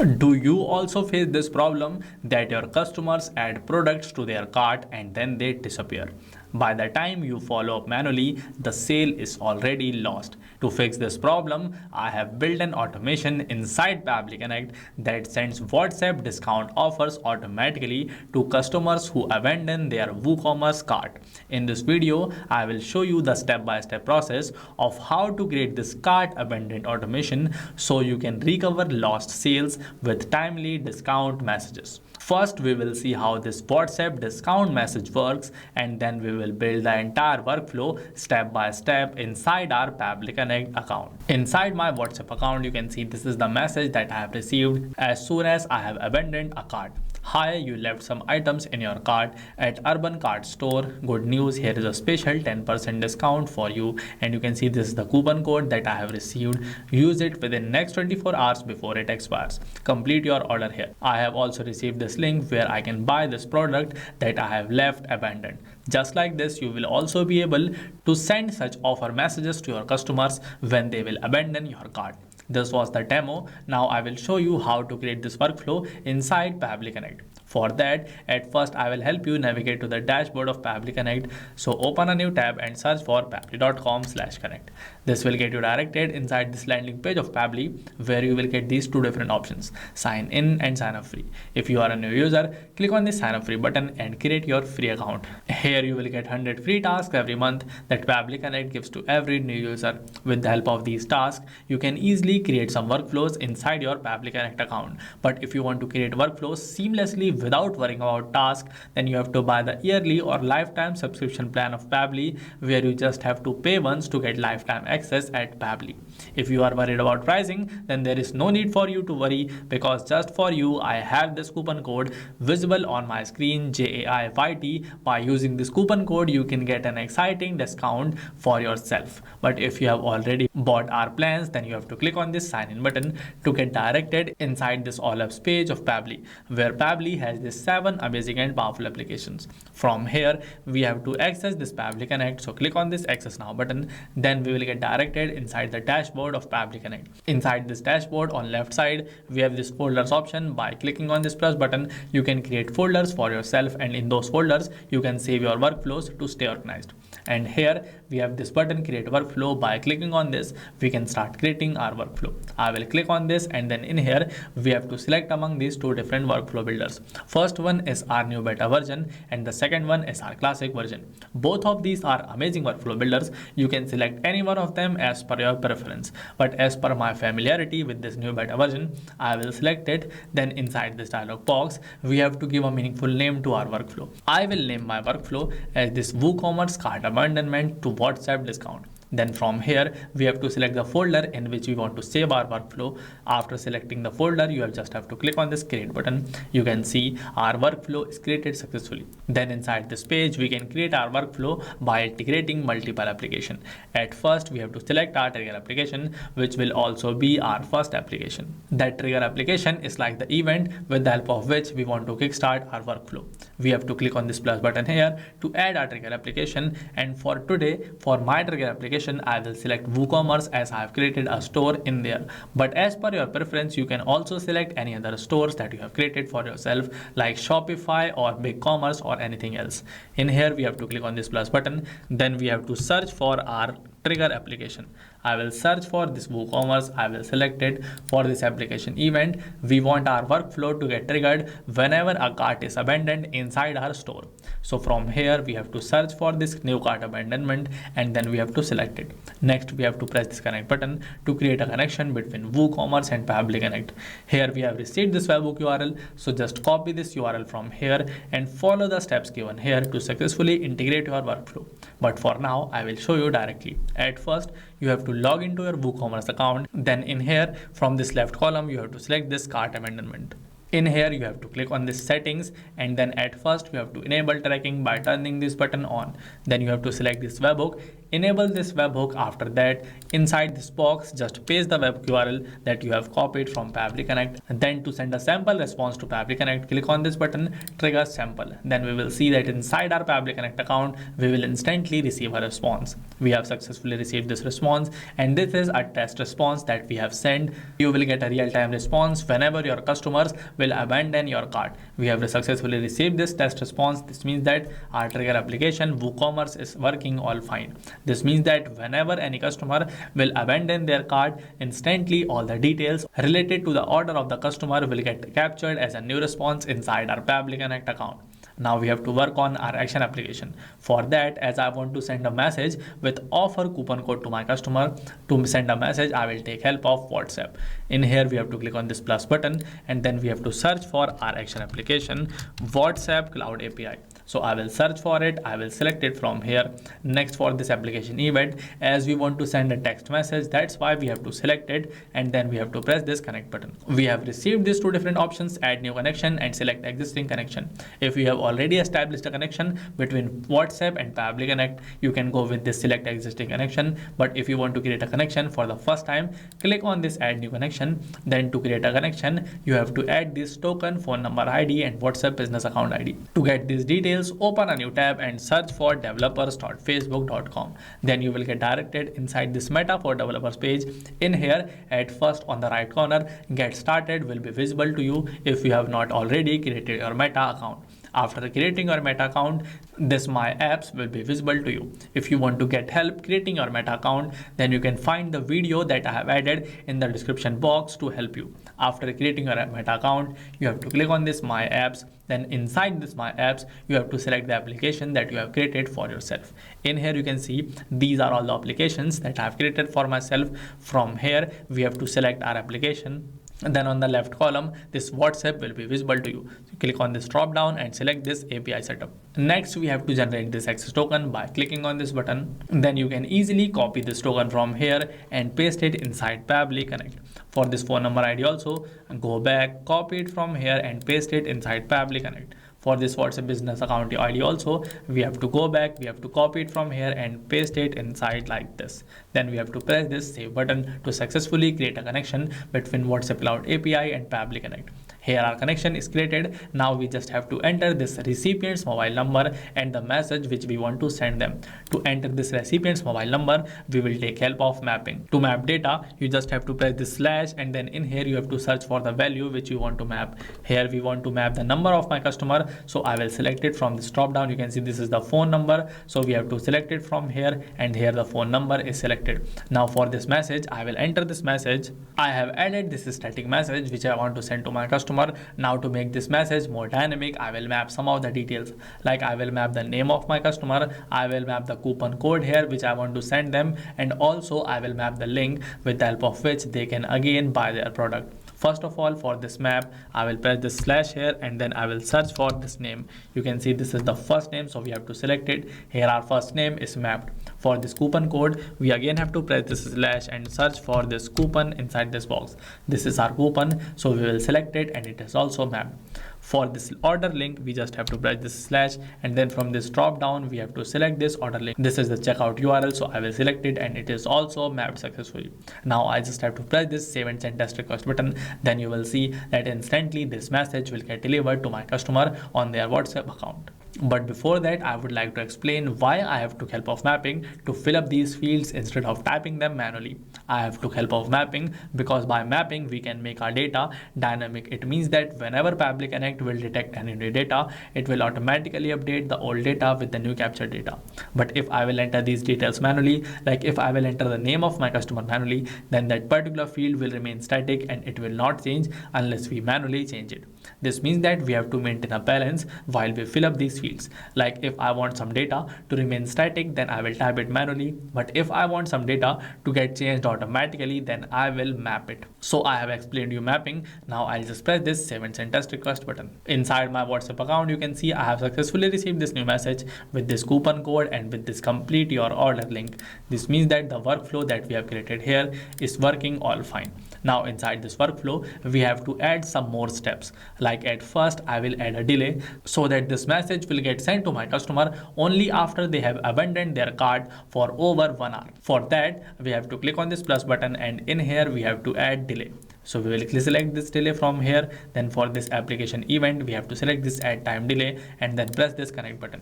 Do you also face this problem that your customers add products to their cart and then they disappear? By the time you follow up manually, the sale is already lost. To fix this problem, I have built an automation inside Pabbly Connect that sends WhatsApp discount offers automatically to customers who abandon their WooCommerce cart. In this video, I will show you the step-by-step process of how to create this cart abandoned automation so you can recover lost sales with timely discount messages. First, we will see how this WhatsApp discount message works, and then we will build the entire workflow step by step inside our Pabbly Connect account. Inside my WhatsApp account, you can see this is the message that I have received as soon as I have abandoned a cart. Hi, you left some items in your cart at Urban Cart Store. Good news, here is a special 10% discount for you, and you can see this is the coupon code that I have received. Use it within next 24 hours before it expires. Complete your order here. I have also received this link where I can buy this product that I have left abandoned. Just like this, you will also be able to send such offer messages to your customers when they will abandon your cart. This was the demo. Now I will show you how to create this workflow inside Pabbly Connect. For that, at first I will help you navigate to the dashboard of Pabbly Connect. So open a new tab and search for pabbly.com/connect. This will get you directed inside this landing page of Pabbly where you will get these two different options, sign in and sign up free. If you are a new user, click on the sign up free button and create your free account. Here you will get 100 free tasks every month that Pabbly Connect gives to every new user. With the help of these tasks, you can easily create some workflows inside your Pabbly Connect account. But if you want to create workflows seamlessly without worrying about tasks, then you have to buy the yearly or lifetime subscription plan of Pabbly, where you just have to pay once to get lifetime access at Pabbly. If you are worried about pricing, then there is no need for you to worry, because just for you I have this coupon code visible on my screen, JAIYT. By using this coupon code you can get an exciting discount for yourself. But if you have already bought our plans, then you have to click on this sign in button to get directed inside this all apps page of Pabbly, where Pabbly has these 7 amazing and powerful applications. From here we have to access this Pabbly Connect, so click on this access now button. Then we will get directed inside the dashboard of Pabbly Connect. Inside this dashboard on left side we have this folders option. By clicking on this plus button you can create folders for yourself, and in those folders you can save your workflows to stay organized. And here we have this button create workflow. By clicking on this we can start creating our workflow. I will click on this, and then in here we have to select among these two different workflow builders. First one is our new beta version and the second one is our classic version. Both of these are amazing workflow builders. You can select any one of them as per your preference, but as per my familiarity with this new beta version, I will select it. Then inside this dialog box we have to give a meaningful name to our workflow. I will name my workflow as this WooCommerce cart abandonment to WhatsApp discount. Then from here we have to select the folder in which we want to save our workflow. After selecting the folder, you just have to click on this create button. You can see our workflow is created successfully. Then inside this page we can create our workflow by integrating multiple applications. At first we have to select our trigger application, which will also be our first application. That trigger application is like the event with the help of which we want to kickstart our workflow. We have to click on this plus button here to add our trigger application, and for today, for my trigger application, I will select WooCommerce as I have created a store in there. But as per your preference, you can also select any other stores that you have created for yourself, like Shopify or BigCommerce or anything else. In here we have to click on this plus button. Then we have to search for our trigger application. I will search for this WooCommerce. I will select it. For this application event, we want our workflow to get triggered whenever a cart is abandoned inside our store. So from here we have to search for this new cart abandonment, and then we have to select it. Next we have to press this connect button to create a connection between WooCommerce and Pabbly Connect. Here we have received this webhook URL, so just copy this URL from here and follow the steps given here to successfully integrate your workflow. But for now I will show you directly. At first you have to log into your WooCommerce account. Then in here from this left column you have to select this cart abandonment. In here you have to click on this settings, and then at first you have to enable tracking by turning this button on. Then you have to select this webhook. enable this webhook. After that, inside this box, just paste the web URL that you have copied from Pabbly Connect. Then to send a sample response to Pabbly Connect, click on this button, trigger sample. Then we will see that inside our Pabbly Connect account, we will instantly receive a response. We have successfully received this response, and this is a test response that we have sent. You will get a real-time response whenever your customers will abandon your cart. We have successfully received this test response. This means that our trigger application WooCommerce is working all fine. This means that whenever any customer will abandon their cart, instantly all the details related to the order of the customer will get captured as a new response inside our Pabbly Connect account. Now we have to work on our action application. For that, as I want to send a message with offer coupon code to my customer, to send a message, I will take help of WhatsApp. In here, we have to click on this plus button, and then we have to search for our action application, WhatsApp Cloud API. So I will search for it. I will select it from here. Next, for this application event, as we want to send a text message, that's why we have to select it, and then we have to press this connect button. We have received these two different options, add new connection and select existing connection. If you have already established a connection between WhatsApp and Pabbly Connect, you can go with this select existing connection. But if you want to create a connection for the first time, click on this add new connection. Then to create a connection, you have to add this token, phone number ID and WhatsApp business account ID. To get these details, open a new tab and search for developers.facebook.com. Then you will get directed inside this Meta for Developers page. In here, at first on the right corner, get started will be visible to you if you have not already created your Meta account. After creating your Meta account, this My Apps will be visible to you. If you want to get help creating your Meta account, then you can find the video that I have added in the description box to help you. After creating your Meta account, you have to click on this My Apps. Then inside this My Apps, you have to select the application that you have created for yourself. In here, you can see these are all the applications that I have created for myself. From here, we have to select our application. And then on the left column, this WhatsApp will be visible to you. So click on this drop down and select this API setup. Next, we have to generate this access token by clicking on this button. Then you can easily copy this token from here and paste it inside Pabbly Connect. For this phone number ID also, go back, copy it from here and paste it inside Pabbly Connect. For this WhatsApp business account ID also, we have to go back, we have to copy it from here and paste it inside like this. Then we have to press this save button to successfully create a connection between WhatsApp Cloud API and Pabbly Connect. Here our connection is created. Now we just have to enter this recipient's mobile number and the message which we want to send them. To enter this recipient's mobile number, we will take help of mapping. To map data, you just have to press this slash, and then in here you have to search for the value which you want to map. Here we want to map the number of my customer, so I will select it from this drop down. You can see this is the phone number, so we have to select it from here, and here the phone number is selected. Now for this message, I will enter this message. I have added this static message which I want to send to my customer. Now to make this message more dynamic, I will map some of the details, like I will map the name of my customer, I will map the coupon code here which I want to send them, and also I will map the link with the help of which they can again buy their product. First of all, for this map, I will press this slash here, and then I will search for this name. You can see this is the first name, so we have to select it. Here our first name is mapped. For this coupon code, we again have to press this slash and search for this coupon inside this box. This is our coupon, so we will select it, and it is also mapped. For this order link, we just have to press this slash, and then from this drop down, we have to select this order link. This is the checkout URL, so I will select it, and it is also mapped successfully. Now I just have to press this save and send test request button. Then you will see that instantly this message will get delivered to my customer on their WhatsApp account. But before that, I would like to explain why I have took help of mapping to fill up these fields instead of typing them manually. I have took help of mapping because by mapping we can make our data dynamic. It means that whenever Pabbly Connect will detect any new data, it will automatically update the old data with the new captured data. But if I will enter these details manually, like if I will enter the name of my customer manually, then that particular field will remain static and it will not change unless we manually change it. This means that we have to maintain a balance while we fill up these fields. Like if I want some data to remain static, then I will type it manually. But if I want some data to get changed automatically, then I will map it. So I have explained you mapping. Now I'll just press this save and send test request button. Inside my WhatsApp account, you can see I have successfully received this new message with this coupon code and with this complete your order link. This means that the workflow that we have created here is working all fine. Now inside this workflow, we have to add some more steps. Like at first, I will add a delay so that this message will get sent to my customer only after they have abandoned their cart for over 1 hour. For that, we have to click on this plus button, and in here we have to add delay. So we will select this delay from here. Then for this application event, we have to select this add time delay and then press this connect button.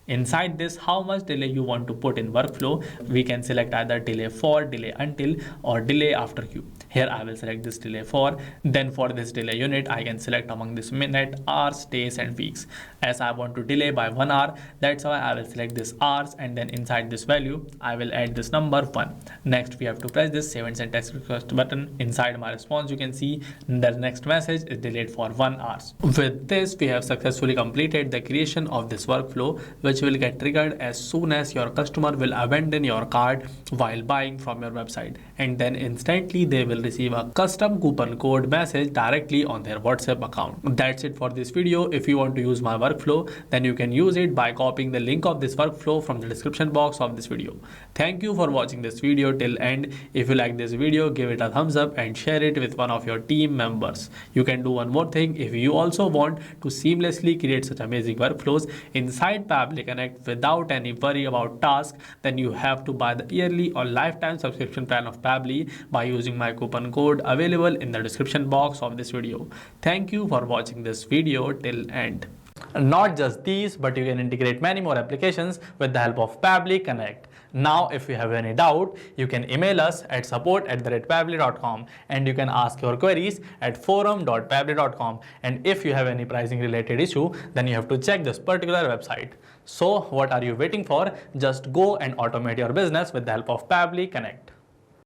Inside this, how much delay you want to put in workflow, we can select either delay for, delay until, or delay after queue. Here I will select this delay for. Then for this delay unit, I can select among this minute, hours, days and weeks. As I want to delay by 1 hour, that's why I will select this hours, and then inside this value, I will add this number 1. Next, we have to press this save and send text request button. Inside my response, you can see the next message is delayed for 1 hour. With this, we have successfully completed the creation of this workflow, which will get triggered as soon as your customer will abandon your cart while buying from your website, and then instantly they will receive a custom coupon code message directly on their WhatsApp account. That's it for this video. If you want to use my workflow, then you can use it by copying the link of this workflow from the description box of this video. Thank you for watching this video till end. If you like this video, give it a thumbs up and share it with one of your team members. You can do one more thing. If you also want to seamlessly create such amazing workflows inside Pabbly Connect without any worry about tasks, then you have to buy the yearly or lifetime subscription plan of Pabbly by using my coupon code available in the description box of this video. Thank you for watching this video till end. Not just these, but you can integrate many more applications with the help of Pabbly Connect. Now, if you have any doubt, you can email us at support@pabbly.com, and you can ask your queries at forum.pabbly.com. And if you have any pricing related issue, then you have to check this particular website. So what are you waiting for? Just go and automate your business with the help of Pabbly Connect.